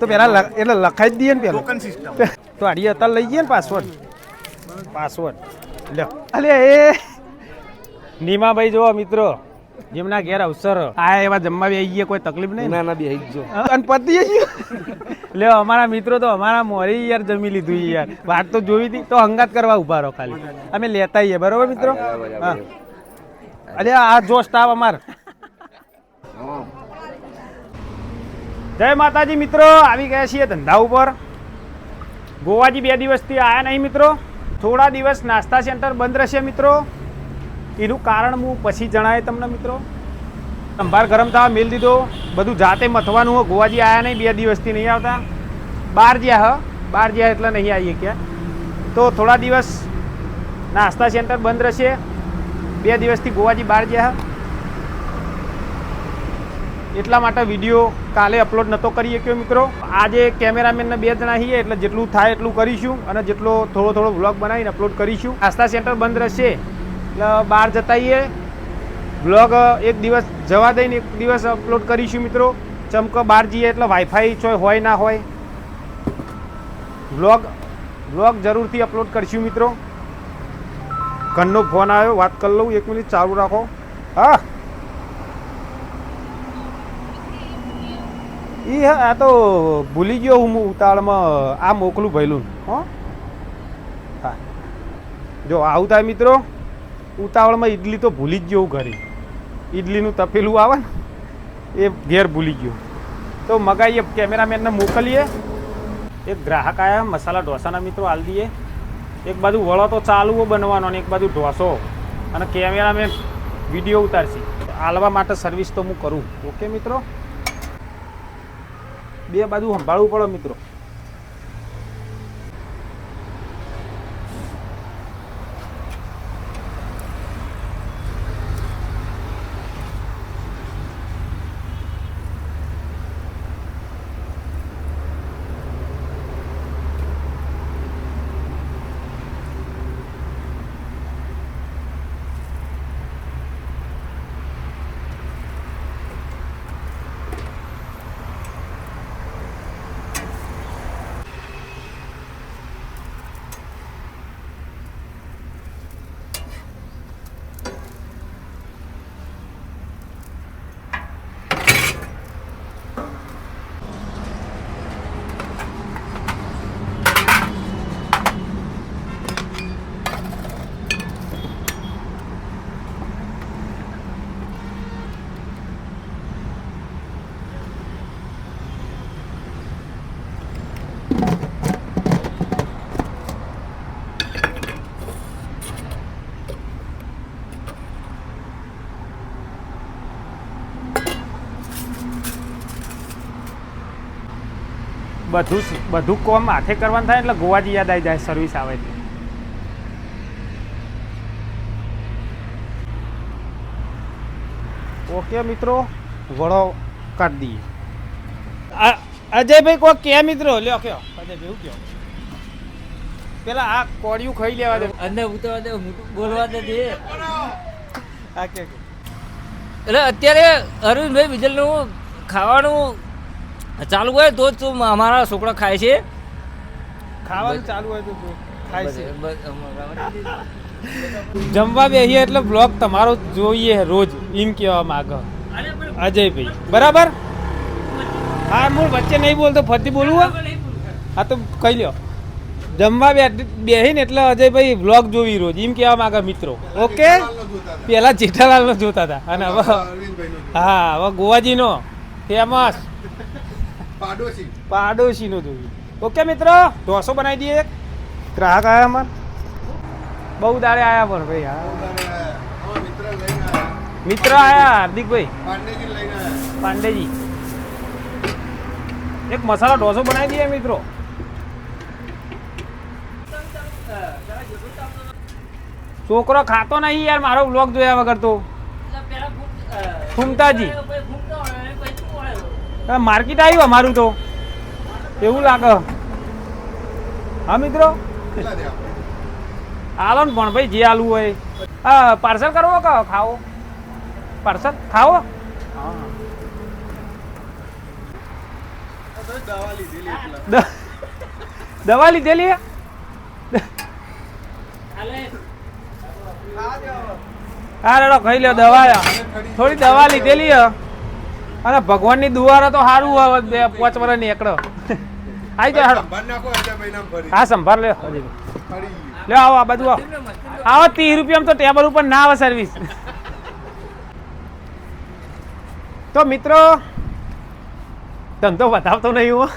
તો પેલા એટલે લખાઈ જ દઈએ ને પેલા ટોકન સિસ્ટમ તો આડી અત્યારે લઈ જઈએ ને પાસવર્ડ લ્યો અલે એ નીમાભાઈ જો મિત્રો જેમના ઘેર અવસર આ એવા જમવા આવી ગયા કોઈ તકલીફ નહીં ના બે જો અને પતિ લ્યો અમારા મિત્રો તો અમારા મોરી યાર જમી લીધું યાર વાત તો જોઈ હતી તો હંગાત કરવા ઉભા રહો ખાલી અમે લેતા આવીએ બરોબર મિત્રો હા અરે આ જો સ્ટાફ અમાર જય માતાજી મિત્રો આવી ગયા છીએ ધંધા ઉપર ગોવાજી 2 દિવસથી આયા નહીં મિત્રો થોડા દિવસ નાસ્તા સેન્ટર બંધ રહેશે મિત્રો એનું કારણ હું પછી જણાય તમને મિત્રો સંભાર ગરમ થવા મેલ દીધો બધું જાતે મથવાનું હોય ગોવાજી આયા નહીં 2 દિવસથી નહીં આવતા બહાર જ્યાં એટલે નહીં આવીએ ક્યાં તો થોડા દિવસ નાસ્તા સેન્ટર બંધ રહેશે 2 દિવસથી ગોવાજી બહાર ગયા એટલા માટે વિડીયો કાલે અપલોડ નહોતો કરી શક્યો મિત્રો આજે કેમેરામેનને 2 જણા છીએ એટલે જેટલું થાય એટલું કરીશું અને જેટલો થોડો વ્લોગ બનાવીને અપલોડ કરીશું નાસ્તા સેન્ટર બંધ રહેશે એટલે બહાર જતા આવીએ વ્લોગ એક દિવસ જવા દઈને એક દિવસ અપલોડ કરીશું મિત્રો ચમકો બહાર જઈએ એટલે વાઈફાઈ હોય ના હોય વ્લોગ જરૂરથી અપલોડ કરીશું મિત્રો ઘરનો ફોન આવ્યો વાત કરી લઉં 1 મિનિટ ચાલુ રાખો હા આ તો ભૂલી ગયો હું ઉતાવળમાં આ મોકલું ભયલું હો હા જો આવું થાય મિત્રો ઉતાવળમાં ઈડલી તો ભૂલી જ ગયો ઘરે ઈડલીનું તપેલું આવે ને એ ઘેર ભૂલી ગયો તો મગાઈએ કેમેરામેનને મોકલીએ એક ગ્રાહક આવ્યા મસાલા ઢોસાના મિત્રો આલ દઈએ એક બાજુ વળો તો ચાલુ બનવાનો અને એક બાજુ ઢોસો અને કેમેરામેન વિડીયો ઉતારશે આલવા માટે સર્વિસ તો હું કરું ઓકે મિત્રો 2 બાજુ સંભાળવું પડે મિત્રો બધું કોમ હાથે કરવાનું થાય એટલે ગોવાજી યાદ આવી જાય સર્વિસ આવે છે ઓકે મિત્રો વડો કાઢી દઈએ અજયભાઈ કોઈ કે મિત્રો લ્યો કયો અજયભાઈ કયો પેલા આ કોડિયું ખાઈ લેવા દે અંદર ઉતરવા દે બોલવા દે આ કે એટલે અત્યારે અરવિંદભાઈ બીજલનું ખાવાનું ચાલુ હોય તો જ અમારા છોકરા ખાય છે ખાવાનું ચાલુ હોય તો ખાય છે જમવા બેસીએ એટલે બ્લોગ તમારો જોઈએ રોજ એમ કહેવા માંગે અજયભાઈ બરાબર હા હું વચ્ચે નહીં બોલતો ફરતી બોલવું હા તો કહી લ્યો જમવા બેસીને એટલે અજયભાઈ બ્લોગ જોવી રોજ એમ કહેવા માંગે મિત્રો ઓકે પેલા જેઠાલાલનો જોતા હતા અને હવે હા હવે ગોવાજીનો ફેમસ પાડોશીનો જોયું ઓકે મિત્રો ઢોસો બનાવી દઈએ ગ્રાહક આવ્યા અમાર બહુ દાડે આવ્યા પણ ભાઈ હા મિત્ર આવ્યા હાર્દિકભાઈ પાંડેજી એક મસાલા ઢોસો બનાવી દઈએ મિત્રો છોકરો ખાતો નહીં યાર મારો બ્લોગ જોયા વગર તો ફૂમતાજી માર્કેટ આવ્યું અમારું તો એવું લાગે હા મિત્રો હાલો ને પણ ભાઈ જે આલુ હોય પાર્સલ કરવો કે ખાવો પાર્સલ ખાવો દવા લીધેલી હા રેડો ખાઈ લ્યો દવા થોડી દવા લીધેલી અને ભગવાનની દુવારા તો સારું હવે 5 વર્ષ નીકળો આવી જાય હાડો હા સંભાળ લ્યો લ્યો આવો આ બાજુ આવો 30 રૂપિયામાં તો ટેબલ ઉપર ના આવે સર્વિસ તો મિત્રો ધંધો બતાવતો નહીં હું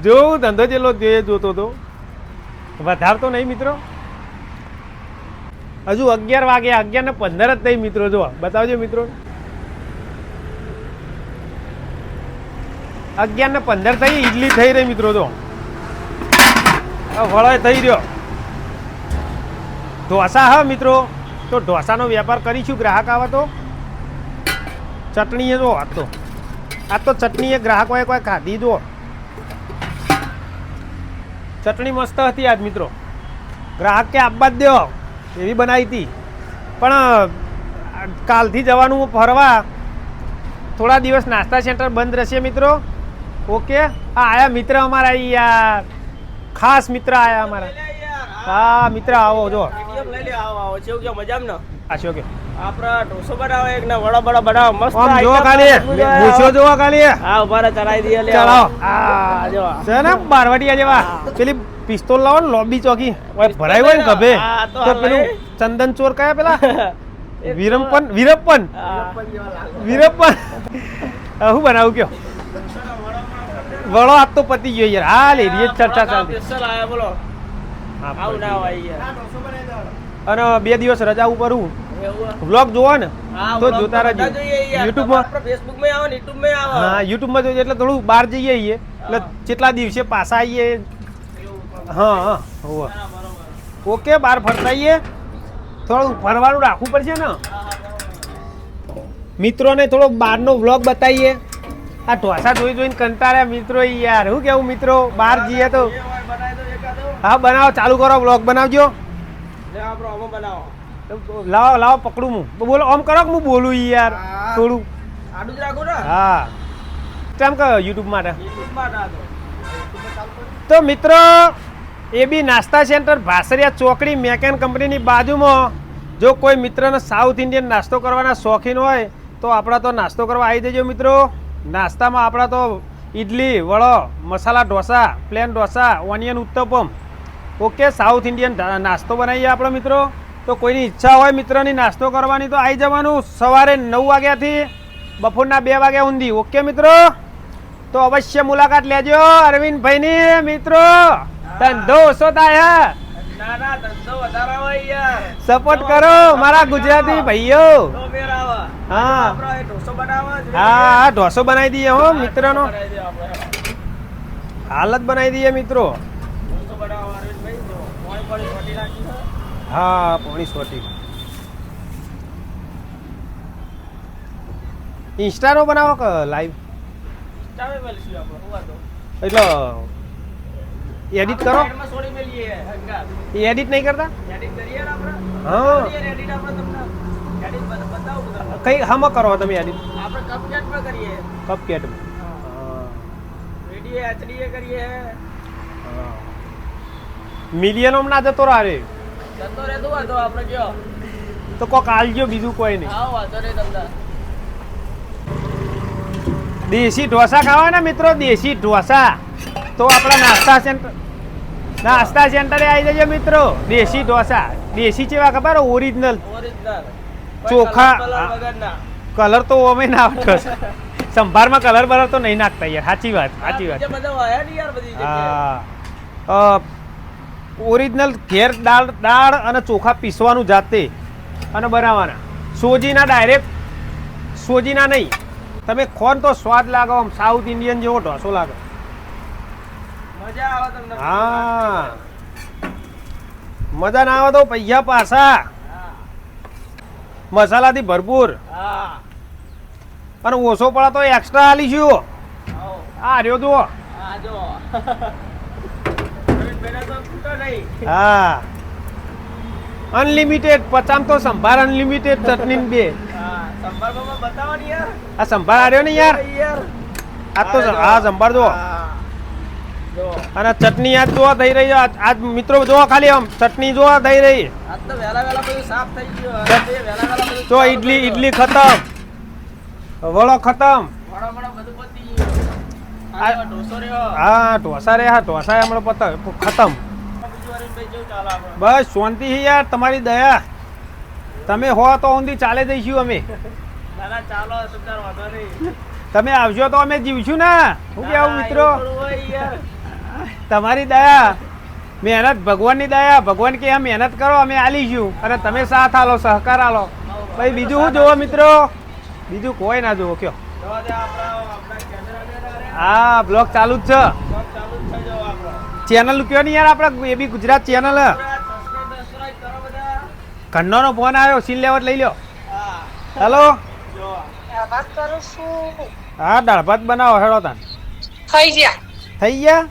જો ધંધો જેટલો જોતો હતો વધારતો નહીં મિત્રો હજુ 11 વાગ્યા 11:15 જ થઈ મિત્રો જો બતાવજો મિત્રો 11:15 થઈ ઈડલી થઈ રહી મિત્રો જો વળાય થઈ રહ્યો ઢોસા હા મિત્રો તો ઢોસાનો વેપાર કરીશું ગ્રાહક આવે તો ચટણી જો આજ તો ચટણી ગ્રાહકોએ કોઈ ખાધી જો ચટણી મસ્ત હતી આજ મિત્રો ગ્રાહક કે આપવા જ દો એવી બનાવી હતી પણ કાલથી જવાનું ફરવા થોડા દિવસ નાસ્તા સેન્ટર બંધ રહેશે મિત્રો ઓકે આ આયા મિત્ર અમારા યાર ખાસ મિત્ર આયા અમારા હા મિત્ર આવો જો આશો કે આપણા ઢોસો બનાવે એક ના વડા બડા બનાવે મસ્ત આમ જો ખાલી મૂછો જો ખાલી હા ઉભારે ચડાઈ દે લે ચલાવો આ જો છે ને બારવાડિયા જેવા પેલી પિસ્તોલ લાવો ને લોબી ચોકી ઓય ભરાય હોય ને ગભે તો પેલું ચંદન ચોર કયા પેલા વીરપ્પન શું બનાવું કયો વળો આપ તો પતી ગયો યાર હા લે રીત ચર્ચા ચાલતી સ્પેશિયલ આયા બોલો આવ ના હોય યાર અને 2 દિવસ રજા ઉપર હું વ્લોગ જોવો ને તો જોતા રહેજો YouTube માં Facebook માં આવે ને YouTube માં આવે હા YouTube માં જોઈએ એટલે થોડું બહાર જઈએ એટલે કેટલા દિવસે પાછા આવીએ હા ઓકે બહાર ફરતા આવીએ થોડું ફરવાનું રાખવું પડશે ને મિત્રોને થોડો બહારનો વ્લોગ બતાવીએ આ ઢોસા જોઈને કંટાળ્યા મિત્રો યાર શું કેવું મિત્રો બહાર જઈએ તો હા બનાવો ચાલુ કરો વ્લોગ બનાવજો લાવો પકડું હું બોલો આમ કરો કે હું બોલું યાર થોડું આડું જ રાખો ને હા કેમ કે યુટ્યુબ માટે તો મિત્રો એ બી નાસ્તા સેન્ટર ભાસરિયા ચોકડી મેકેન કંપનીની બાજુમાં જો કોઈ મિત્રને સાઉથ ઇન્ડિયન નાસ્તો કરવાના શોખીન હોય તો આપણા તો નાસ્તો કરવા આવી જજો મિત્રો નાસ્તામાં આપણા તો idli vada masala dosa plain dosa onion uttapam okay South Indian નાસ્તો બનાવીએ આપણે મિત્રો તો કોઈની ઈચ્છા હોય મિત્રની નાસ્તો કરવાની તો આવી જવાનું સવારે 9 વાગ્યાથી બપોરના 2 વાગ્યા સુધી ઓકે મિત્રો તો અવશ્ય મુલાકાત લેજો અરવિંદભાઈની મિત્રો ધંધો ઓછો થાય ના ના ધંધો વધારે હોય યાર સપોર્ટ કરો મારા ગુજરાતી ભાઈઓ તો મેર આવે હા આપણો એ ઢોસો બનાવવા હા ઢોસો બનાવી દઈએ હો મિત્રનો હાલત બનાવી દઈએ મિત્રો ઢોસો બનાવવા અરવિંદભાઈ જો પાણી છોટી નાખી છે હા પાણી સોટી ઇન્સ્ટાનો બનાવો કે લાઈવ ચાલે મેલશું આપણે હું વાતો એટલે એડિટ કરો સાઈડમાં છોડી મેલીએ હંગાત એડિટ નહીં કરતા એડિટ કરીએ ને આપણે હા એડિટ આપણે તમને એડિટ બતાવું તમને કઈ હામાં કરો તમે એડિટ આપણે કપકેટમાં કરીએ કપકેટમાં વિડીયો એચડીએ કરીએ મિલિયનો ના જતો રે જતો રહેતો વાતો આપણે કયો તો કોક આલજો બીજું કોઈ નહીં આવો વાતો નહીં તમને દેશી ઢોસા ખાવાના મિત્રો દેશી ઢોસા તો આપણા નાસ્તા સેન્ટરે આવી જજો મિત્રો દેશી ઢોસા દેશી ચેવા ખબર ઓરિજિનલ ઓરિજિનલ ચોખા વગરના કલર તો ઓમે ના આવતો સંભારમાં કલર બલર તો નહીં નાખતા યાર સાચી વાત જે બધા વાયા ની યાર બધી જગ્યાએ હા ઓરિજિનલ ઘેર દાળ અને ચોખા પીસવાનું જાતે અને બનાવવાના સોજીના ડાયરેક્ટ સોજીના નહીં તમે ખોન તો સ્વાદ લાગો આમ સાઉથ ઇન્ડિયન જેવો ઢોસો લાગે મજા આવે તમને હા મજા ના આવે તો પૈસા પાછા મસાલાથી ભરપૂર હા અને ઓછો પડે તો એક્સ્ટ્રા આલીશું આવો આ રહ્યો જુઓ આ જો મેરા તો ફૂટો નહીં હા અનલિમિટેડ પચામ તો સંભાર અનલિમિટેડ ચટણી બે હા સંભારમાં બતાવો ને યાર આ સંભાર આર્યો ને યાર યાર આ તો આ સંભાળ જો જો અને ચટણી આજ જોવા થઈ રહી છે આજ મિત્રો જોવા ખાલી આમ ચટણી જોવા થઈ રહી આજ તો વહેલા બધું સાફ થઈ ગયું હવે તે વહેલા બધું તો ઈડલી ખતમ વડો ખતમ વડો બધું પતી ગયું આ ઢોસો રહ્યો હા ઢોસા રે હા ઢોસા હમણાં ખતમ બીજું હરીશભાઈ જેવું ચાલે આપણે બસ શાંતિ છે યાર તમારી દયા તમે હો તો ઊંધી ચાલે જઈશું અમે ના ના ચાલો સુધાર વાંધો નહીં તમે આવશો તો અમે જીવશું ને શું કેવું મિત્રો ના, એવું થોડું હોય યાર. તમારી દયા મહેનત ભગવાનની દયા ભગવાન કે આ મહેનત કરો અમે આલીશું અને તમે સાથ આલો સહકાર આલો ભાઈ બીજું શું જોવો મિત્રો બીજું કોઈ ના જોવો કયો જોવા દે આપણા કેમેરામેન હા બ્લોગ ચાલુ જ છે સબ ચાલુ જ થઈ જાવ આપણો ચેનલ કયો નહીં યાર આપણે એ બી ગુજરાત ચેનલ સબસ્ક્રાઇબ કરો બધા ઘરનો ફોન આવ્યો સીલ લેવટ લઈ લ્યો હા હેલો જો વાત કરું છું હા દાળ ભાત બનાવો હેડો તાન થઈ ગયા થઈ ગયા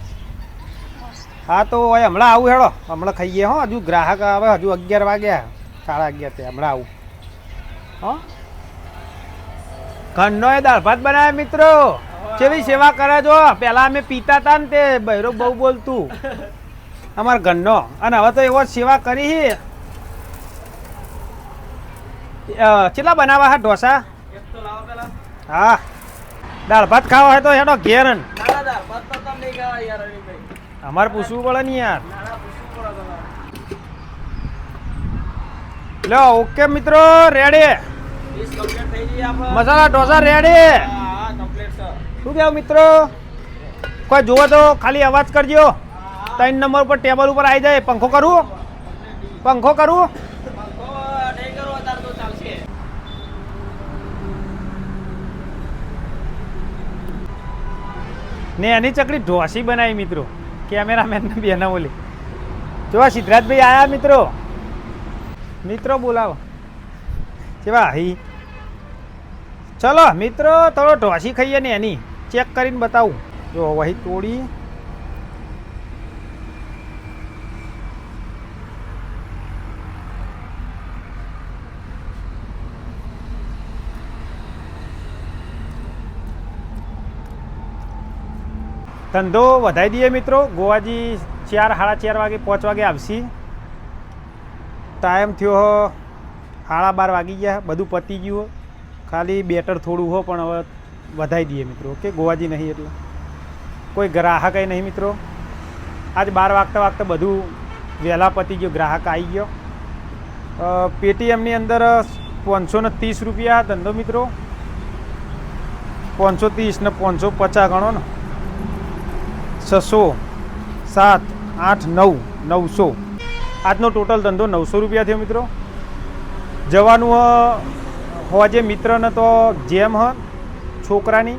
હા તો હવે હમણાં આવું હેડો હમણાં ખાઈએ હો હજુ ગ્રાહક આવે હજુ 11 વાગ્યા 11:30 તે હમણાં આવું હો ઘરનો એ દાળ ભાત બનાવે મિત્રો કેવી સેવા કરે જો પેલા અમે પીતા હતા ને તે બૈરો બહુ બોલતું અમારા ઘરનો અને હવે તો એવો જ સેવા કરી કેટલા બનાવવા હા ઢોસા એક તો લાવો પેલા હા દાળ ભાત ખાવા હોય તો હેડો ઘેર ના ના દાળ ભાત તો તમે નહીં ખાવા યાર હરીશભાઈ અમારે પૂછવું પડે ને યાર ના ના પૂછવું પડે તમારે લો ઓકે મિત્રો રેડી ડીશ કમ્પ્લીટ થઈ ગઈ આપણે મસાલા ઢોસા રેડી હા હા કમ્પ્લીટ છે શું કેવું મિત્રો કોઈ જોવો તો ખાલી અવાજ કરજો 3 નંબર ઉપર ટેબલ ઉપર આવી જાય પંખો કરું પંખો કરું પંખો નહીં કરો અત્યારે તો ચાલશે ને એની ચકડી ઢોસી બનાવી મિત્રો કેમેરામેન ને બેના બોલી જો સિદ્ધરાજભાઈ આયા મિત્રો મિત્રો બોલાવો કેવા હી ચલો મિત્રો થોડો ઢોસી ખાઈએ ને એની ચેક કરીને બતાવું જો વહી તોડી ધંધો વધારી દઈએ મિત્રો ગોવાજી 4 સાડા 4 વાગે 5 વાગે આવશે ટાઈમ થયો 12:30 વાગી ગયા બધું પતી ગયું ખાલી બેટર થોડું હો પણ હવે વધારી દઈએ મિત્રો ઓકે ગોવાજી નહીં એટલે કોઈ ગ્રાહક નહીં મિત્રો આજ 12 વાગતા બધું વહેલા પતી ગયું ગ્રાહક આવી ગયો પેટીએમની અંદર 530 રૂપિયા ધંધો મિત્રો 530 ને 550 ગણો ને 600 7 8 9 900 આજનો ટોટલ ધંધો 900 રૂપિયા થયો મિત્રો જવાનું હોજે મિત્રને તો જેમ હ છોકરાની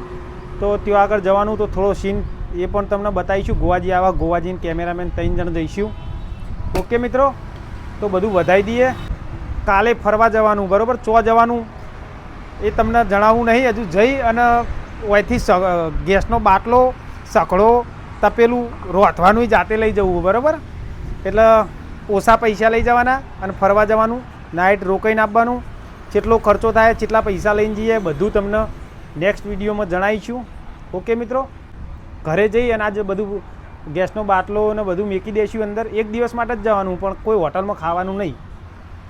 તો ત્યાં આગળ જવાનું તો થોડો સીન એ પણ તમને બતાવીશું ગોવાજી આવા ગોવાજીને કેમેરામેન 3 જણ જઈશું ઓકે મિત્રો તો બધું વધારી દઈએ કાલે ફરવા જવાનું બરાબર ચો જવાનું એ તમને જણાવવું નહીં હજુ જઈ અને ઓયથી ગેસનો બાટલો સકડો તપેલું રોધવાનું જાતે લઈ જવું બરાબર એટલે ઓછા પૈસા લઈ જવાના અને ફરવા જવાનું નાઇટ રોકાઈને આપવાનું જેટલો ખર્ચો થાય જેટલા પૈસા લઈને જઈએ બધું તમને નેક્સ્ટ વિડીયોમાં જણાવીશું ઓકે મિત્રો ઘરે જઈ અને આજે બધું ગેસનો બાટલો ને બધું મૂકી દઈશું અંદર એક દિવસ માટે જ જવાનું પણ કોઈ હોટલમાં ખાવાનું નહીં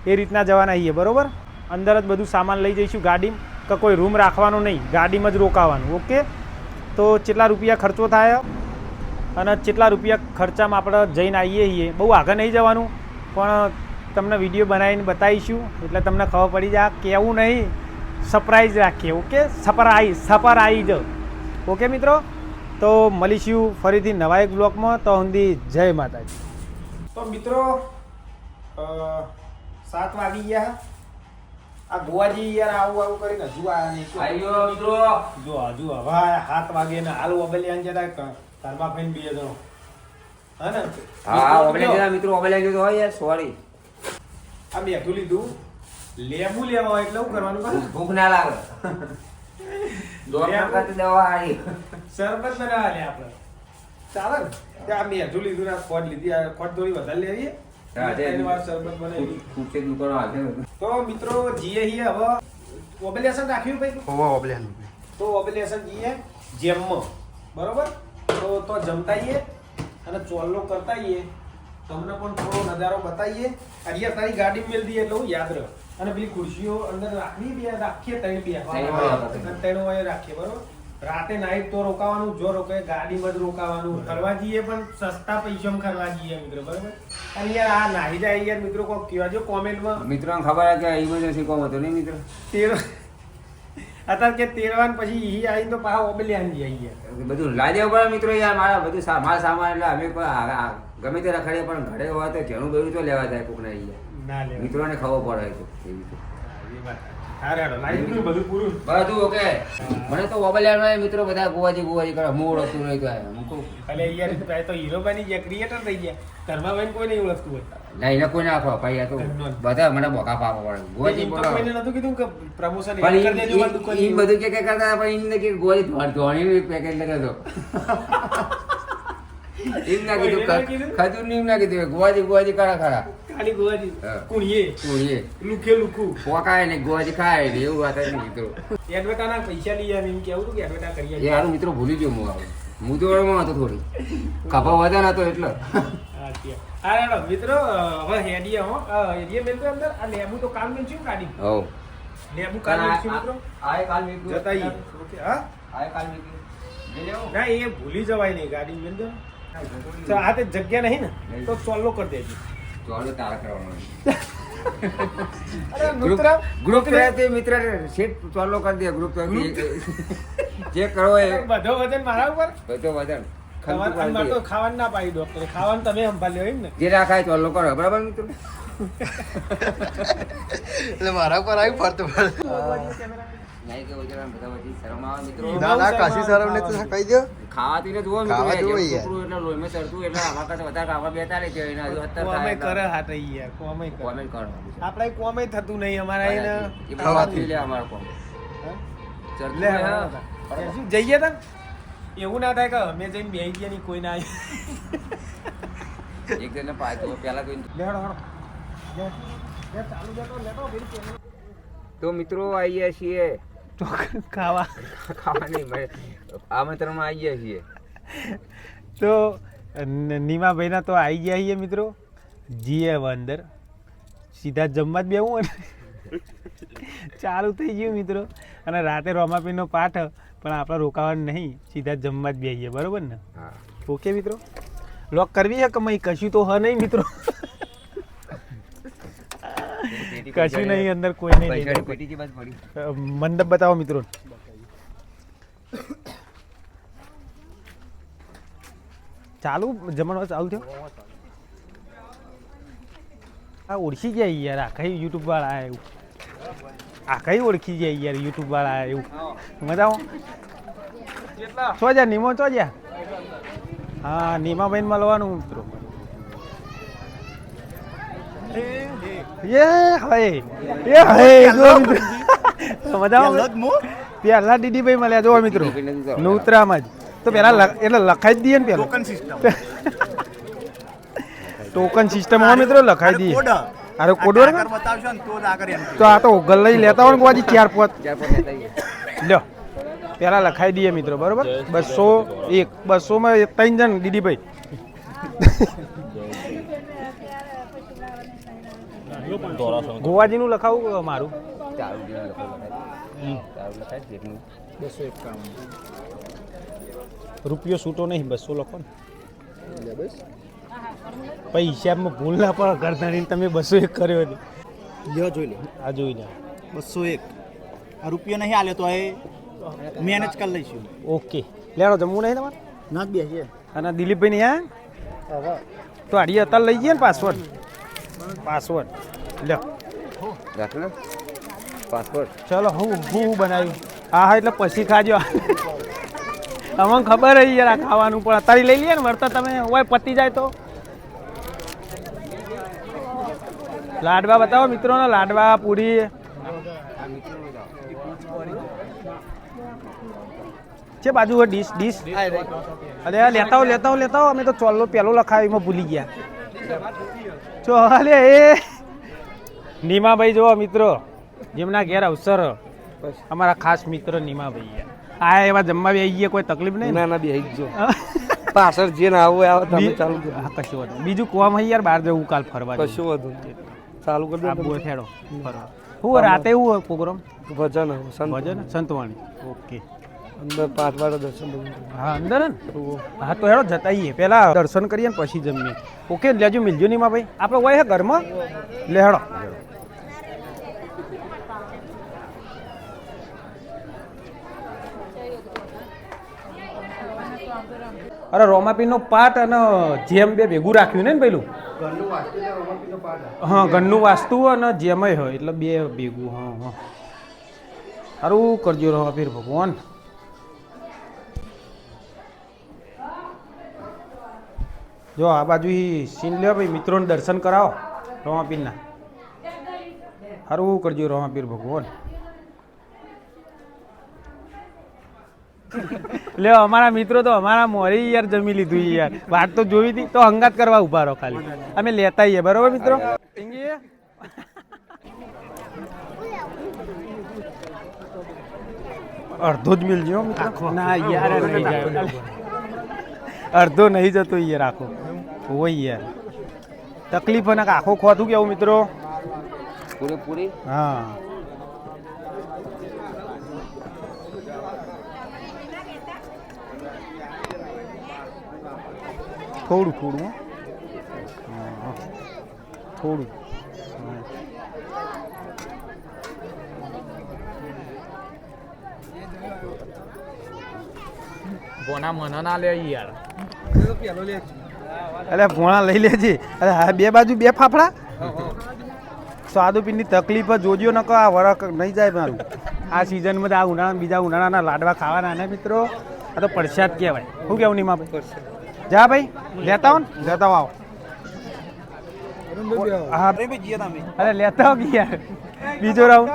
એ રીતના જવાના છીએ બરાબર અંદર જ બધું સામાન લઈ જઈશું ગાડીમાં કે કોઈ રૂમ રાખવાનો નહીં ગાડીમાં જ રોકાવાનું ઓકે તો કેટલા રૂપિયા ખર્ચો થાય અને કેટલા રૂપિયા ખર્ચામાં આપણે જઈને આવીએ છીએ બહુ આગળ નહીં જવાનું પણ તમને વિડીયો બનાવીને બતાવીશું એટલે તમને ખબર પડી જાય કહેવું નહીં સરપ્રાઈઝ રાખીએ ઓકે સરપ્રાઈઝ ઓકે મિત્રો તો મળીશું ફરીથી નવા એક બ્લોગમાં તો સુધી જય માતાજી તો મિત્રો 7 વાગી ગયા આ ગોવાજી યાર આવું કરીને હજુ આયા નહીં આયો મિત્રો જો હજુ હવે 7 વાગે ને હાલ ઓબલિયાન જતા તારબા ફેન બીએ તો હા ને હા ઓબલિયા મિત્રો ઓબલિયા તો હોય યાર સોરી આ બેઠું લીધું લેબુ લેવા હોય એટલે શું કરવાનું ખબર? ભૂખ ના લાગે દોર કરતી દવા આવી શરબત બનાવવા લે આપણે ચાલે ને ત્યાં બેઠું લીધું ને ખોટ લીધી આ ખોટ થોડી વધારે લેવી ત્રણ વાર શરબત બનાવી ખૂબ છે દુકાનો હાથે તો મિત્રો જીએ હી હવે ઓબલિયાસન રાખ્યું ભાઈ હોવા ઓબલેન તો ઓબલિયાસન જીએ જેમમાં બરોબર તો જમતાઈએ અને ચોલ્લો કરતાઈએ તમને પણ થોડો નજારો બતાવીએ અહીંયા તારી ગાડી મેલ દઈએ એટલે હું યાદ રહે અને પેલી ખુરશીઓ અંદર રાખવી બે રાખીએ ત્રણ વાગે રાખીએ બરોબર રાતે નાઈટ તો રોકાવાનું જો રોકાય ગાડીમાં જ રોકાવાનું ફરવા જઈએ પણ સસ્તા પૈસામાં ફરવા જઈએ મિત્રો બરોબર અને યાર આ નાહી જાય યાર મિત્રો કોઈ કહેવાજો કોમેન્ટમાં મિત્રોને ખબર કે ઇમરજન્સી કોમ હતો નહીં મિત્રો તેર અત્યારે કે તેરવાન પછી ઈ આવીને તો પાછા ઓબલિયાન જઈ ગયા બધું લાઈ દેવું પડે મિત્રો યાર મારા બધું મારા સામાન એટલે અમે ગમે તે રખડીએ પણ ઘરે હોય તો ઘણું બધું તો લેવા જાય કોકને ના લે મિત્રોને ખબર પડે તો એવી તો બધું પૂરું બધું ઓકે મને તો ઓબલિયાનો મિત્રો બધા ગોવાજી કરે હું ઓળખતું નહીં તો મૂકું અલે યાર તો હીરો બની ગયા ક્રિએટર થઈ ગયા ઘરમાં ભાઈ કોઈ નહીં ઓળખતું હોય ના એને કોઈ ના આપો ભાઈ આ તો બધા મને બોકા પાપા પડે ગોવાજી તો બોલો કોઈને નતું કીધું કે પ્રમોશન પણ કરી દેજો મારી દુકાન ઈ બધું કે કરતા પણ ઈને કે ગોવાજી ધોણી પેકેટ લગાડો એમ ના કીધું ખજૂર ની એમ ના કીધું ગોવાજી ખરા ખાલી ગોવાજી હા. કુણીએ લુખે લુખું પોકાય ને ગોવાજી ખાય ને એવું વાત નહીં મિત્રો એડવર્ટાના પૈસા લઈ આવે એમ કેવું હતું કે એડવર્ટા કરી એ આવે હારું મિત્રો ભૂલી ગયો હું આવે હું તો વળમાં હતો થોડી ખભા વધા નતો એટલે હા મિત્રો હવે હેડીએ હો એરિયા મેલ અંદર આ લેબુ તો કામ મેલ છું ગાડી હવ લેબુ કામ મેલ છું મિત્રો આય કાલ મીક જતા ઈ ઓકે હા આય કાલ મીક લે લેવો ના એ ભૂલી જવાય નહીં ગાડી મેલ દો તો આ તે જગ્યા નહીં ને તો સોલ્વ કરી દેજો ચોલો તારા કરવાનો અરે ગ્રુપ રહેતે મિત્ર સેટ ચોલો કરી દે ગ્રુપ તો જે કરો એ બધો વજન મારા ઉપર બધો વજન ખાવાનું તો ખાવાનું ના પાડી ડોક્ટરે ખાવાનું તમે સંભાળ્યો એમ ને જે રાખાય ચોલો કરો બરાબર મિત્રો એટલે મારા પર આવી ફરતો નહીં કે વજન બધા વધી શરમ આવે મિત્રો ના ના કાશી સર ને તો કહી દો ખાવા પીને જુઓ ખાવા મિત્રો જુઓ જેવું યાર. છોકરું એટલે લોહીમાં ચડતું એટલે આવા કરતા વધારે ખાવા બેતા રે છે એને હજુ અત્યારે કોમે થાય કરે હાટ યાર કોમે કરે કોમેન્ટ કરો આપણે કોમે થતું નહીં અમારા એને એ ખાવાથી લે અમારો કોમ ચડતું લે હોય, હા. શું જઈએ તન એવું ના થાય કે અમે જઈને બેહી ગયા ની કોઈ ના આવી એક જણને પાય તો પહેલા તો લેડો ચાલુ જતો લેતો બિલ તો મિત્રો આવીએ છીએ ખાવા ખાવા નહીં આમંત્રણમાં આવીએ છીએ તો નીમાભાઈના તો આવી ગયા છીએ મિત્રો જીએ અંદર સીધા જમવા જ બેવું અને ચાલુ થઈ ગયું મિત્રો અને રાતે રોમાપીનો પાઠ પણ આપણે રોકાવાનું નહીં સીધા જમવા જ બેસીએ બરોબર ને હા ઓકે મિત્રો લોક કરવી છે કે મય કશું તો હ નહીં મિત્રો કશું નહીં અંદર કોઈ નહીં પૈસાની પેટીથી બસ પડી મંડપ બતાવો મિત્રો ચાલુ જમણવા ચાલુ થયો આ ઓળખી ગયા યાર આ કઈ યુટ્યુબ વાળા આ એવું આ કઈ ઓળખી ગયા યાર યુટ્યુબ વાળા આ એવું મજા છો જા નીમો છો જા હા નીમાભાઈ મળવાનું મિત્રો પેલા દીદીભાઈ મળ્યા જો મિત્રો નૂતરામાં જ તો પેલા એટલે લખાઈ જ દઈએ ને પેલા ટોકન સિસ્ટમ હોય મિત્રો લખાઈ દઈએ અરે કોડ બતાવશો ને તો જ આગળ એમ તો આ તો ગલ લઈ લેતા હોય ને ગોજી 4-5 લ્યો પેલા લખાઈ દઈએ મિત્રો બરોબર 201 200 માં 3 જણ દીદીભાઈ ગોવાજીનું લખાવું મારું રૂપિયો છૂટો નહીં 200 લખો ને પછી હિસાબમાં ભૂલ ના પડે કરતા તમે 201 કર્યો હતો લ્યો જોઈ લે આ જોઈ લે 201 આ રૂપિયો નહીં આલ્યો તો એ મેનેજ કરી લઈશું ઓકે લેણો જમવું નહીં તમારે ના જ બેસીએ અને દિલીપભાઈ ને હા તો આડી અત્યારે લઈ જઈએ ને પાસવર્ડ લ્યો રાખ ને પાસપોર્ટ ચલો હું બનાવ્યું હા એટલે પછી ખાજો તમને ખબર હે યાર આ ખાવાનું પણ અત્યારે લઈ લઈએ ને વળતા તમે હોય પતી જાય તો લાડવા બતાવો મિત્રોને લાડવા પૂરી છે બાજુ હોય ડીશ અરે લેતા અમે તો ચોલ્લો પેલો લખાવીમાં ભૂલી ગયા ચોલે એ નીમાભાઈ જો મિત્રો જેમના ઘેર અવસર અમારા ખાસ મિત્ર નીમાભાઈ આ એવા જમવા આવી ગયા કોઈ તકલીફ નહીં ને? ના બે જો પાછળ જે ના આવું આવે તમે ચાલુ કરો. હા, કશું વાંધો નહીં. બીજું કોમ હોય યાર બહાર જવું કાલ ફરવા જવું. કશું વધુ ચાલુ કરી આ દો બોય ખેડો ફરવા. હું રાતે એવું હોય પ્રોગ્રામ ભજન સંત ભજન સંતવાણી ઓકે અંદર 5 વાર દર્શન બધું. હા અંદર હે ને હા તો હેડો જતા આવીએ પહેલા દર્શન કરીએ ને પછી જમીએ ઓકે લેજો મિલજો નહીં માં ભાઈ આપણે હોય હે ઘરમાં લે હેડો અરે રોમાપીનો પાટ અને જેમ બે ભેગું રાખ્યું ને પેલું હા ઘરનું વાસ્તુ અને જેમય હોય એટલે બે ભેગું હા હા સારું કરજો રોમાપીર ભગવાન જો આ બાજુ સીન લ્યો ભાઈ મિત્રોને દર્શન કરાવો રોમાપીરના સારું કરજો રોમાપીર ભગવાન લ્યો અમારા મિત્રો તો અમારા મોરી યાર જમી લીધું યાર વાત તો જોઈ હતી તો હંગાત કરવા ઉભા રહો ખાલી અમે લેતા આવીએ બરોબર મિત્રો અડધો જ મિલજો ના યાર નહીં જાય અડધો નહીં જતો યાર આખો હોય યાર તકલીફ અને આખો ખોતું કેવું મિત્રો પૂરેપૂરી હા થોડું થોડું હા થોડું બોના મને ના લે યાર અરે ભોણા લઈ લેજે અરે હા બે બાજુ બે ફાફડા સ્વાદુપીરની તકલીફ જોજો ન આ વરખ નહીં જાય મારું આ સિઝનમાં આ ઉનાળા બીજા ઉનાળાના લાડવા ખાવાના ને મિત્રો આ તો પ્રસાદ કહેવાય શું કેવું નહીં માં ભાઈ જા ભાઈ લેતા હો ને લેતા આવો હા અરે લેતા હો યાર બીજો રાઉન્ડ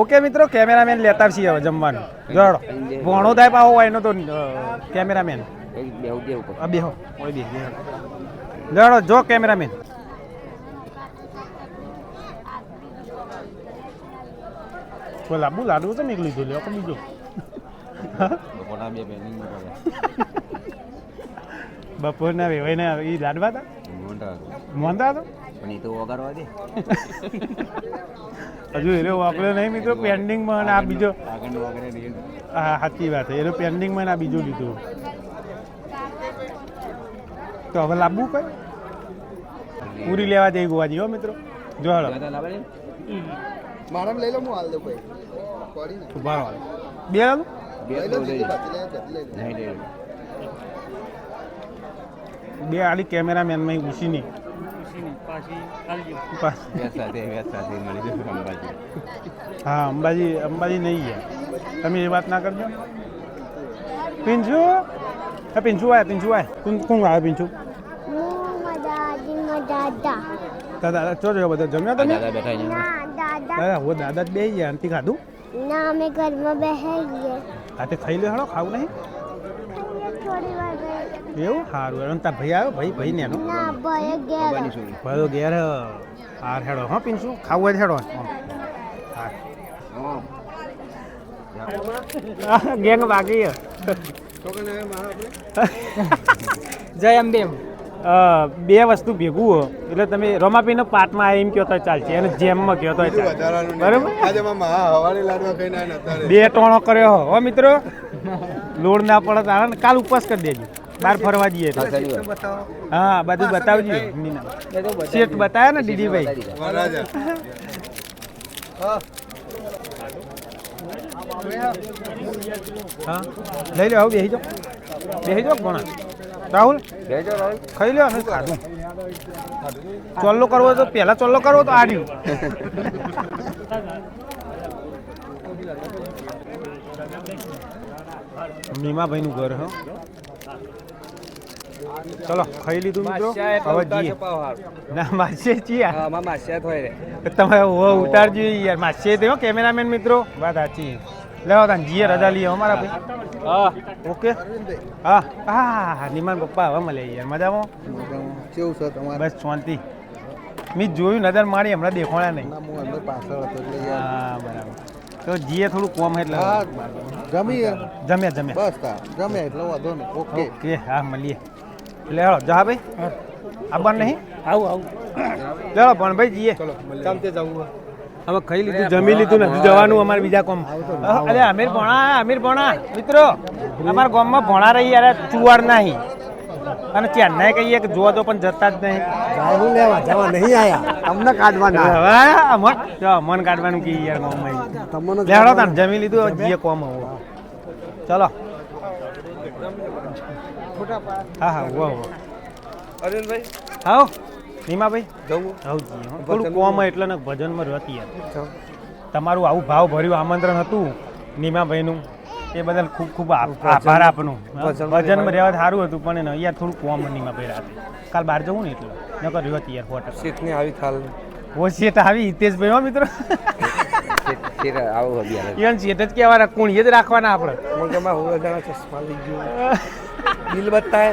ઓકે મિત્રો કેમેરામેન લેતા છીએ હવે જમવાનું જોડો ભણો થાય પાવો હોય એનો તો કેમેરામેન બેહો ઓય બે લેડો જો કેમેરામેન કોઈ લાંબુ લાડવું તો નીકળી ગયું લ્યો બીજો બપોરના વેવાય ને એ લાડવા હતા મોંધા હતો પણ એ તો વગાડવા દે હજુ એ વાપર્યો નહીં મિત્રો પેન્ડિંગમાં અને આ બીજો હા સાચી વાત છે એનો પેન્ડિંગમાં આ બીજું લીધું તો હવે લાવવું કઈ પૂરી લેવા જઈ ગોવાજી હો મિત્રો જો હળો મારામાં લઈ લો હું હાલ દઉં ભાઈ પડી ને ઉભા રહો બે લાવું બે આલી કેમેરામેનમાં ઘૂસી નહીં હા અંબાજી નહીં યાર તમે એ વાત ના કરજો પિંચુ હે પિંચુ આય કોણ આવે પિંચુ દાદા ચો જો બધા જમ્યા તમે દાદા હો દાદા જ બે ગયા અંતિ ખાધું ના અમે ઘરમાં બેસીએ હા તે ખાઈ લે હળો ખાવું નહીં થોડી વાર એવું સારું હેડો તાર ભાઈ આવ્યો ભાઈ ને એનો ના ભાઈ ગયા ભાઈ ઘેર હાર હેડો હા પિંચુ ખાવું હોય હેડો હા ગેંગ બાકી જય અંબે બે વસ્તુ ભેગું હો એટલે તમે રમાપીનો પાટમાં એમ કહો તો ચાલશે અને જેમમાં કહો તો ચાલશે બરાબર બે ટોણો કર્યો હો મિત્રો લોડ ના પડે તારે ને કાલ ઉપવાસ કરી દેજો બહાર ફરવા જઈએ હા બધું બતાવજો શેઠ બતાવ્યા ને દીદીભાઈ હા લઈ લો હવે બેસી જાઓ કોણા રાહુલ ખાઈ લો અમે ખાધું ચોલ્લો કરવો તો પહેલા ચોલ્લો કરવો તો આડ્યું મીમાભાઈ નું ઘર હો ચલો ખાઈ લીધું મિત્રો હવે જઈએ ના માસે છીએ તમે ઉતારજો યાર માસે તો કેમેરામેન મિત્રો વાત સાચી લેવો તા જીએ રજા લઈએ અમારા ભાઈ હા ઓકે હા હા નિમાન પપ્પા હવે મળે યાર મજામાં કેવું છે તમારે બસ શાંતિ મેં જોયું નજર મારી હમણાં દેખોણા નહીં પાછળ હતો એટલે હા બરાબર તો જીએ થોડું કોમ એટલે જમ્યા બસ તાર જમે એટલે વાંધો નહીં ઓકે ઓકે હા મળીએ એટલે હેળો જા ભાઈ આવવાનું નહીં આવું ચાલો પણ ભાઈ જઈએ ચાલ તે જવું હવે ખાઈ લીધું જમી લીધું નથી જવાનું અમારે બીજા કોમ અરે અમીર ભોણા મિત્રો અમારા ગામમાં ભોણા રહી યાર ચુવાર નહીં અને ચેન્નાઈ કહીએ કે જોવા તો પણ જતા જ નહીં જાવું લેવા જવા નહીં આયા અમને કાઢવાના મન કાઢવાનું કે યાર ગામમાં તમને લેવડો તાન જમી લીધું હવે જઈએ કોમ હવે ચલો હા હા વાહ અરવિંદભાઈ આવો નીમાભાઈ જવું જીએ થોડું કોમ એટલે ને ભજનમાં રહેતી યાર તમારું આવું ભાવ ભર્યું આમંત્રણ હતું નીમાભાઈનું એ બદલ ખૂબ ખૂબ આભાર આપનું ભજનમાં રહેવા સારું હતું પણ યાર થોડું કોમ નીમાભાઈ રાતે કાલ બહાર જવું ને એટલે નકર રહેતી યાર હોટલ સીટની આવી થાલ ઓ શેઠ આવી હિતેશભાઈ હો મિત્રો આવું હતી ઈવન શેઠ જ કહેવાના કુણીએ જ રાખવાના આપણે હું કે માં હોવા જણા ચશ્મા લઈ ગયો બિલ બતાય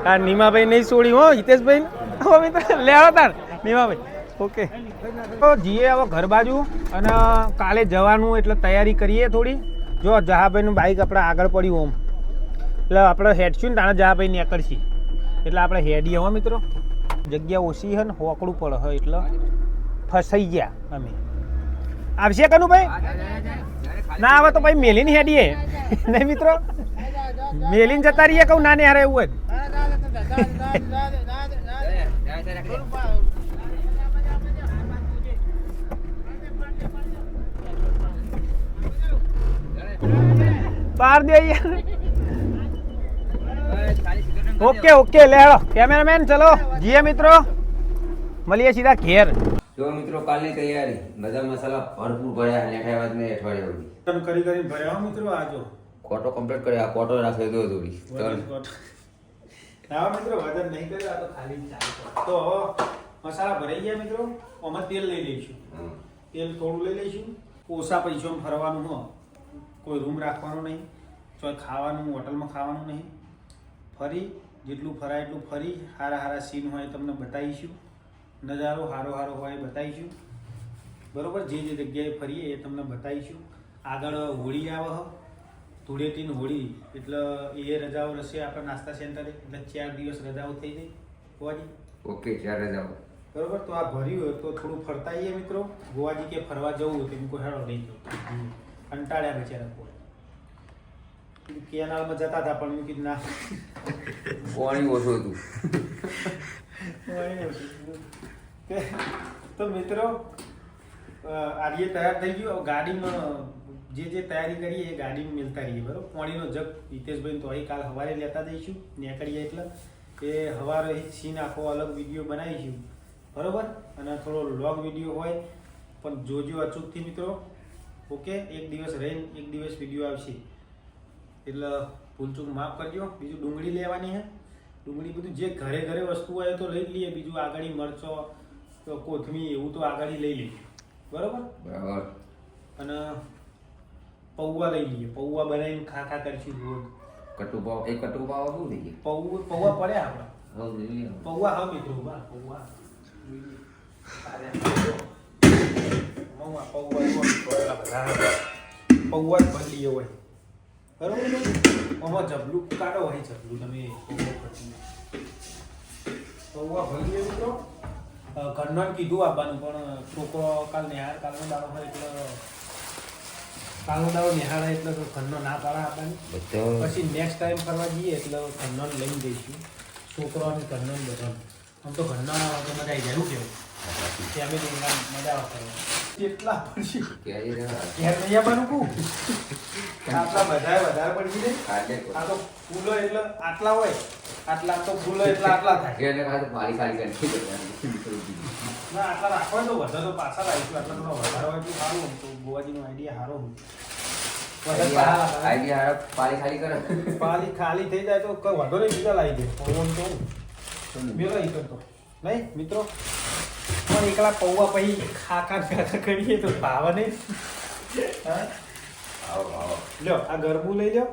આ નીમાભાઈ નહીં છોડી હો હિતેશભાઈ હો મિત્ર લેવા તાર નીમાભાઈ ઓકે તો જઈએ હવે ઘર બાજુ અને કાલે જવાનું એટલે તૈયારી કરીએ થોડી જો જહાભાઈનું બાઇક આપણે આગળ પડ્યું ઓમ એટલે આપણે હેડશું ને તાણે જહાભાઈ નીકળશી એટલે આપણે હેડીએ હો મિત્રો જગ્યા ઓછી છે ને હોકડું પડે હોય એટલે ફસાઈ ગયા અમે આવશે કનું ભાઈ ના આવે તો ભાઈ મેલીને હેડીએ નહીં મિત્રો મેલીને જતા રહીએ કહું ના ને હારે એવું જ પાર દે યાર ઓકે ઓકે લે હેડો કેમેરામેન ચલો જીએ મિત્રો મળીએ સીધા ઘેર જો મિત્રો કાલની તૈયારી બધા મસાલા ભરપૂર ભર્યા લેઠાવાદ ને અઠવાડિયા સુધી કરી કરીને ભર્યા મિત્રો આજો કોટો કમ્પ્લીટ કર્યા કોટો રાખ્યો તો થોડી ના મિત્રો વજન નહીં કર્યો આ તો ખાલી ચાલે તો હવે મસાલા ભરાઈ ગયા મિત્રો આમાં તેલ લઈ લઈશું તેલ થોડું લઈ લઈશું ઓછા પૈસામાં ફરવાનું હો કોઈ રૂમ રાખવાનો નહીં કોઈ ખાવાનું હોટલમાં ખાવાનું નહીં ફરી જેટલું ફરાય એટલું ફરી સારા સારા સીન હોય તમને બતાવીશું નજારો સારો સારો હોય બતાવીશું બરાબર જે જે જગ્યાએ ફરીએ એ તમને બતાવીશું આગળ હોળી આવે ધૂળેટીની હોળી એટલે એ રજાઓ રહેશે આપણા નાસ્તા સેન્ટરે એટલે 4 દિવસ રજાઓ થઈ જાય ગોવાજી ઓકે 4 રજાઓ બરાબર તો આ ભર્યું હોય તો થોડું ફરતા આવીએ મિત્રો ગોવાજી કે ફરવા જવું હોય તો એમ કોઈ હેડો લઈ જાઓ કંટાળ્યા બિચારા કોઈ કેનાલમાં જતા હતા પણ મૂકી ના પાણી ઓછું હતું તો મિત્રો આર્ય તૈયાર થઈ ગયું ગાડીમાં જે તૈયારી કરીએ એ ગાડીમાં મિલતા રહીએ બરાબર પાણીનો જગ હિતેશભાઈ તો અહીં કાલ સવારે લેતા જઈશું નીકળીએ એટલે એ સવારે સીન આખો અલગ વિડીયો બનાવીશું બરાબર અને થોડો લોંગ વિડીયો હોય પણ જોજો અચૂકથી મિત્રો ઓકે એક દિવસ રહીને એક દિવસ વિડીયો આવશે એટલે ભૂલચૂક માફ કરજો બીજું ડુંગળી લેવાની છે ડુંગળી બધું જે ઘરે ઘરે વસ્તુ હોય તો લઈ લઈએ બીજું આગળ મરચો કોથમીર એવું તો આગળ લઈ લઈએ બરાબર અને પૌવા લઈ લઈએ પૌવા બનાવીને ખા કરીશું રોજ કટુપાવ એક કટુપાવ શું થઈ ગયું પૌવા પડ્યા આપણે પૌવા હા મિત્રો પૌવા પૌવા જ ભરી હોય બરાબર આમાં જબલું કાઢો હોય જબલું તમે પૌવા ભરી મિત્રો ઘરનો કીધું આપવાનું પણ છોકરો કાલ નિહાળ કાલનો દાડો હોય એટલે કાલનો દાડો નિહાળે એટલે તો ઘરનો ના પાડા આપવાની પછી નેક્સ્ટ ટાઈમ ફરવા જઈએ એટલે ઘરનો લઈને જઈશું છોકરો અને ઘરનો બધા આમ તો ઘરના તો મજા આવી જાય કેવું ફેમિલી મજા આવે કેટલા પડશે ઘેર નહીં આવવાનું કહું આટલા બધા વધારે પડી જાય આ તો ફૂલો એટલે આટલા હોય આટલા તો ફૂલો એટલે આટલા થાય ના આટલા રાખવા તો વધારે તો પાછા લાવીશું આટલા થોડા વધારે હોય તો સારું તો ગોવાજીનો આઈડિયા સારો પાલી ખાલી થઈ જાય તો કઈ વાંધો નહીં બીજા લાવી દે પવન તો બેલો ઈ કરતો નહીં મિત્રો પણ એકલા પૌવા પછી ખાખા કરીએ તો ભાવે નહીં હા લ્યો આ ગરબું લઈ લો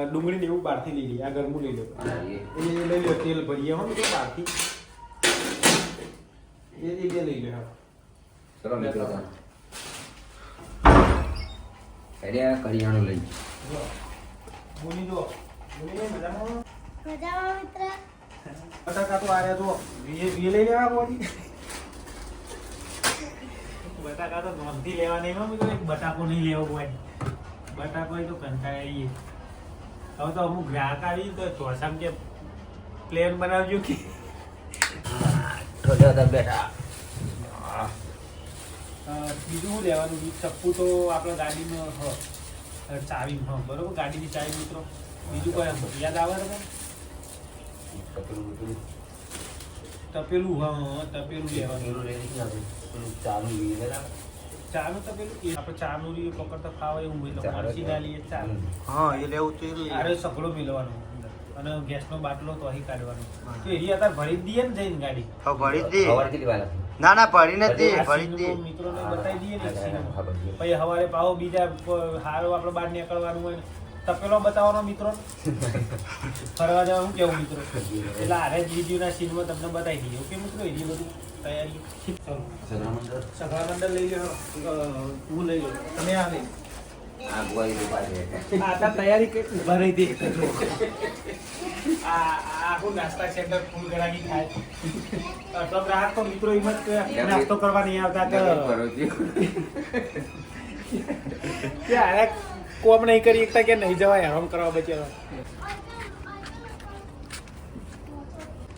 ડુંગળીને એવું બહારથી લઈ લઈએ આ ગરબું લઈ લો એ લઈ લો તેલ ભરીએ હો મિત્રો બહારથી એ બે લઈ લો ચલો મિત્રો એટલે કરિયાણું લઈ બોલી જો બોલી મજામાં મજામાં મિત્ર બટાકા તો આર્યા જો વીએ લઈ લેવા બોલી બટાકા તો નોંધથી લેવા નહીં માં મિત્રો એક બટાકો નહીં લેવો હોય બટાકો એ તો કંટાળી હવે તો અમુક ગ્રાહક આવી તો ચોસામ કે પ્લેન બનાવજો કે બેઠા બીજું શું લેવાનું ચપ્પુ તો આપણા ગાડીમાં ચાવી બરોબર ગાડીની ચાવી મિત્રો બીજું કોઈ યાદ આવે તો તપેલું હા તપેલું લેવાનું ચાનું તપેલું એ આપણે ચાનું રીએ પકડતા ફાવે એવું હોય તો મરચી ડાલીએ ચાનું હા એ લેવું તો અરે સગડો મિલવાનો અને ગેસનો બાટલો તો અહીં કાઢવાનો તો એ અત્યારે ભરી જ દઈએ ને જઈને ગાડી ભરી દે સવારે કેટલી વાર ના ના ભરી નથી આ ભરી દે સીનમાં મિત્રોને બતાવી દઈએ ને સીનમાં. પછી સવારે પાછો બીજા હારો આપણે બહાર નીકળવાનું હોય ને તપેલો બતાવવાનો મિત્રો ફરવા જવાનું કેવું મિત્રો એટલે આરે જ વિડીયોના સીનમાં તમને બતાવી દઈએ ઓકે મિત્રો એની બધું તૈયારી ચલો સભા મંડળ લઈ લો હું લઈ લો તમે આ લઈ આ ગોળી દુકાન છે આ તૈયારી કે ઉભા રહી દે આખું નાસ્તા સેન્ટર ફૂલ ગરાગી થાય તો ગ્રાહક તો મિત્રો એમ જ કે નાસ્તો કરવા નહીં આવતા કે આરે કોમ નહીં કરી શકતા કે નહીં જવાય આરામ કરવા બચેલો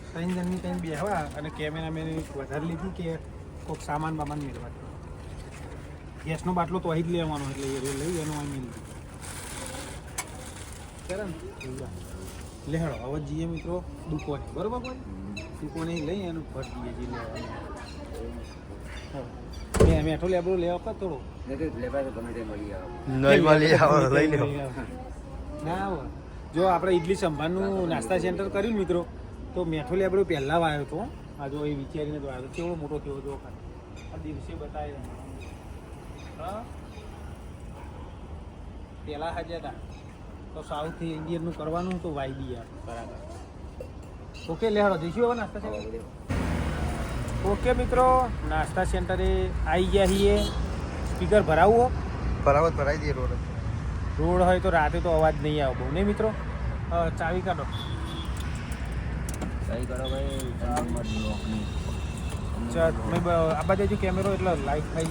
ત્રણ જણની ત્યાં બેહવા અને કેમેરામેન વધારે લીધું કે કોઈક સામાન બામાન મેળવા ગેસનો બાટલો તો અહીં જ લેવાનો એટલે એ લઈ એનો અહીં મેળવી કરે ને લે હેડો હવે જઈએ મિત્રો દુકોને બરોબર કોઈ દુકોને લઈ એનું ભર દઈએ જઈએ લેવા મેઠો લેબડો લેવા પર થોડો લેવા તો ગમે તે મળી આવે નહીં મળી આવો લઈ લો ના આવો જો આપણે ઇડલી સંભારનું નાસ્તા સેન્ટર કર્યું મિત્રો તો મેઠો લેબડો પહેલાં વાયો હતો આ જો એ વિચારીને તો આવ્યો કેવડો મોટો થયો જો આ દિવસે બતાવ્યો હા પહેલાં હાજર હતા તો સાઉથ ઇન્ડિયનનું કરવાનું તો વાયદી યાર બરાબર ઓકે લેહાડો જઈશું હવે નાસ્તા સેન્ટર ઓકે મિત્રો નાસ્તા સેન્ટરે આવી ગયા છીએ સ્પીકર ભરાવું બરાબર ભરાઈ દઈએ રોડ રોડ હોય તો રાતે તો અવાજ નહીં આવે બહુ નહીં મિત્રો ચાવી કાઢો સહી કરો ભાઈ આ બાજુ કેમેરો એટલે લાઈટ થઈ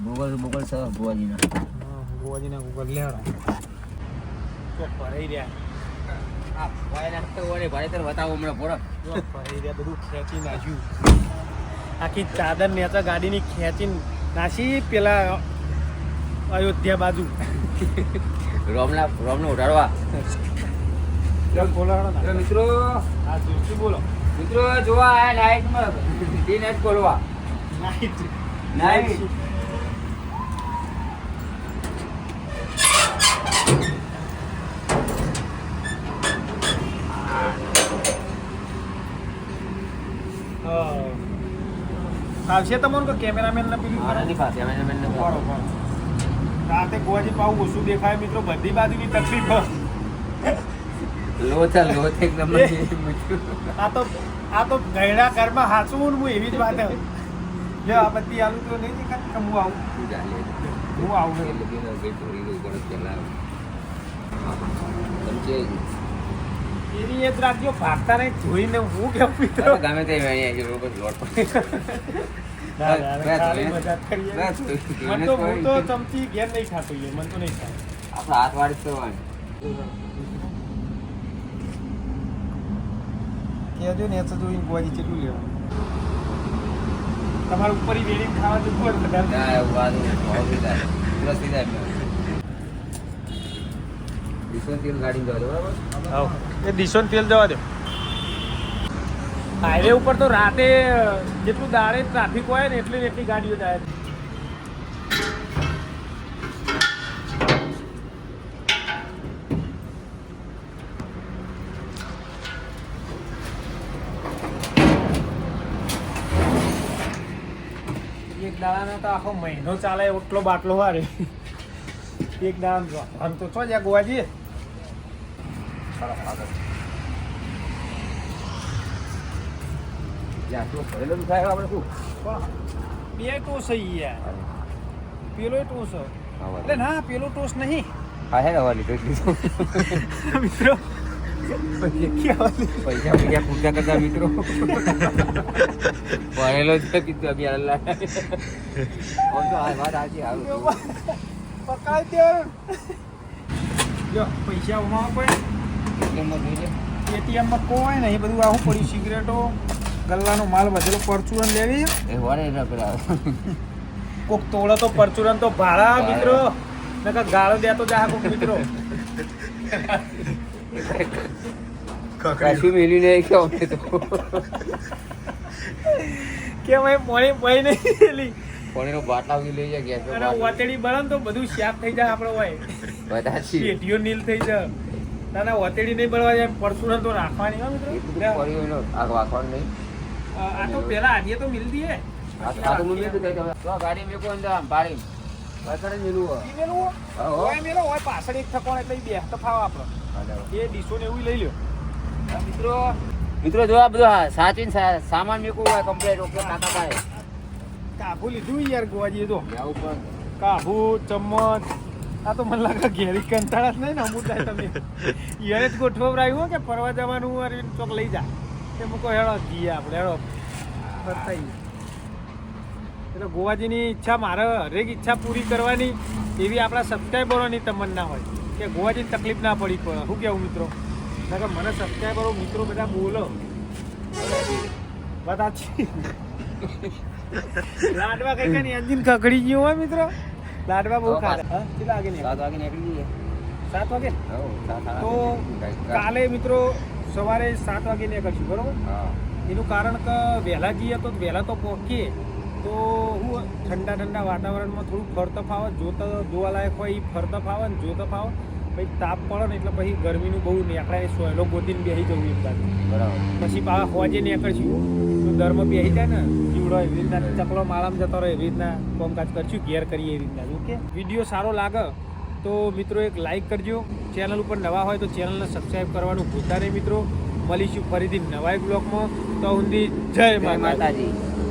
ગૂગલ સર ભુવાજીના ગોવાજીના ગૂગલ લેવાનો તો ભરાઈ રહ્યા બતાવો હમણાં પૂરો જો ભરાઈ રહ્યા બધું ખેંચી નાખ્યું આખી ચાદર નેચા ગાડીની ખેંચીને નાસી પેલા અયોધ્યા બાજુ રોમને ઉઠાડવા બોલો મિત્રો હા જોરથી બોલો મિત્રો જોવા આ નાઇટમાં ડી નાઇટ ખોલવા નાઈટ નાઇટ આવશે તમને કે કેમેરામેન ને પેલું મારા ની પાસે રાતે ગોવાજી પાવું ઓછું દેખાય મિત્રો બધી બાજુની તકલીફ લોથ એકદમ આ તો ગયડા ઘરમાં હાચવું હું એવી જ વાત જો આ બધી આલુ તો નહીં દેખાય કે હું આવું એની એ જ રાખજો ભાગતા નહીં જોઈને હું કેવું મિત્રો ગમે તે ખાલી મજાક કરીએ મને તો હું તો ચમચી ઘેર નહીં ખાતો એ મને તો નહીં ખાય આપડે હાથ વાળી તો કહેજો ને તો જોઈને ગોવાજી કેટલું લેવું તમારે ઉપર વેડી ખાવા જવું હોય ગાડી જવા બરાબર એ દિશોન તેલ જવા દો હાઈવે ઉપર તો રાતે જેટલું દાડે ટ્રાફિક હોય ને એટલી ગાડીઓ જાય એક દાડાનો તો આખો મહિનો ચાલે એટલો બાટલો વારે એક દાડા આમ તો છો જ્યાં ગોવા જઈએ આટલું ભરેલું થાય આપણે શું બે તો સહી યાર પેલો ટોસ હા, એટલે ના પેલો ટોસ નહીં હા હે હવા લીધો મિત્રો પૈસા પૂજા કરતા મિત્રો ભણેલો છે કીધું અભી અલ્લાહ ઓમ તો આ વાત સાચી હારું પકાઈ દેવાનું જો પૈસા ઉમાવા કોઈ એટીએમમાં કોઈ નહીં બધું આવું પડ્યું સિગરેટો ગલ્લાનો માલ વધેલો પરચુરન લેવી એ વરે ન પેલા કોક તોડો તો પરચુરન તો ભાડા મિત્રો નકર ગાળો દેતો જા કોક મિત્રો કશું મેલી નહીં કે અમે તો કે ભાઈ મોણી પઈ નહીં પેલી પાણીનો બાટલા બી લઈ જાય ગેસ અને વતેડી બળે ને તો બધું શાક થઈ જાય આપણો હોય બધાથી પેટીઓ નીલ થઈ જાય ના વતેડી નહીં બળવા જાય પરચુરન તો રાખવાની હો મિત્રો પડ્યું આગ વાગવાનું નહીં આ તો પેલા આજે તો મિલ દીએ આ તો મુંબઈ તો તો ગાડી મેકો અંદર આમ પાડી બસરે મેલું ઈ મેલું હો? હોય મેલો હોય પાછળ એક થકોણ એટલે ઈ બે તો ફાવ આપણો એ ડીશો ને એવું લઈ લ્યો મિત્રો મિત્રો જો આ બધું સાચવીને સામાન મેકવું હોય કમ્પ્લીટ ઓકે કાકા ભાઈ કાબુ લીધું યાર ગોવાજી તો આવું પણ કાબુ ચમચ આ તો મને લાગે ઘેરી કંટાળા જ નહીં ને અમુક થાય તમે યાર જ ગોઠવરાયું કે ફરવા જવાનું અરવિંદ ચોક લઈ જા તે મૂકો હેડો જઈએ આપણે હેડો ફરતા એટલે ગોવાજીની ઈચ્છા મારે હરેક ઈચ્છા પૂરી કરવાની એવી આપણા સબસ્ક્રાઈબરોની તમન્ના હોય કે ગોવાજીની તકલીફ ના પડી પડે શું કહેવું મિત્રો કે મને સબસ્ક્રાઈબરો મિત્રો બધા બોલો બતાજી લાડવા કઈ કઈ એન્જિન ખખડી ગયું હોય મિત્રો લાડવા બહુ ખાધા હા કેટલા વાગે નહીં 7 વાગે નીકળી જઈએ 7 વાગે હો 7 તો કાલે મિત્રો સવારે 7 વાગે નીકળશું બરોબર હા એનું કારણ કે વહેલા જઈએ તો વહેલા તો પહોંચીએ તો હું ઠંડા ઠંડા વાતાવરણમાં થોડું ફરતો ફાવે જોવાલાયક હોય એ ફરતો ફાવે ને જોતો ફાવે પછી તાપ પડે ને એટલે પછી ગરમીનું બહુ નીકળાય સોયલો ગોતીને બેસી જવું એક બાજુ બરાબર પછી પાછા હોજે નીકળશું તો દરમાં બેસી જાય ને જીવડો એવી રીતના ચકલો માળામાં જતો રહે એવી રીતના કામકાજ કરશું ઘેર કરીએ એવી રીતના ઓકે વિડીયો સારો લાગે તો મિત્રો એક લાઈક કરજો ચેનલ ઉપર નવા હોય તો ચેનલને સબસ્ક્રાઈબ કરવાનું ભૂલતા નહીં મિત્રો મળીશું ફરીથી નવા એક બ્લોગમાં તો ઊંધી જય માતાજી. માતાજી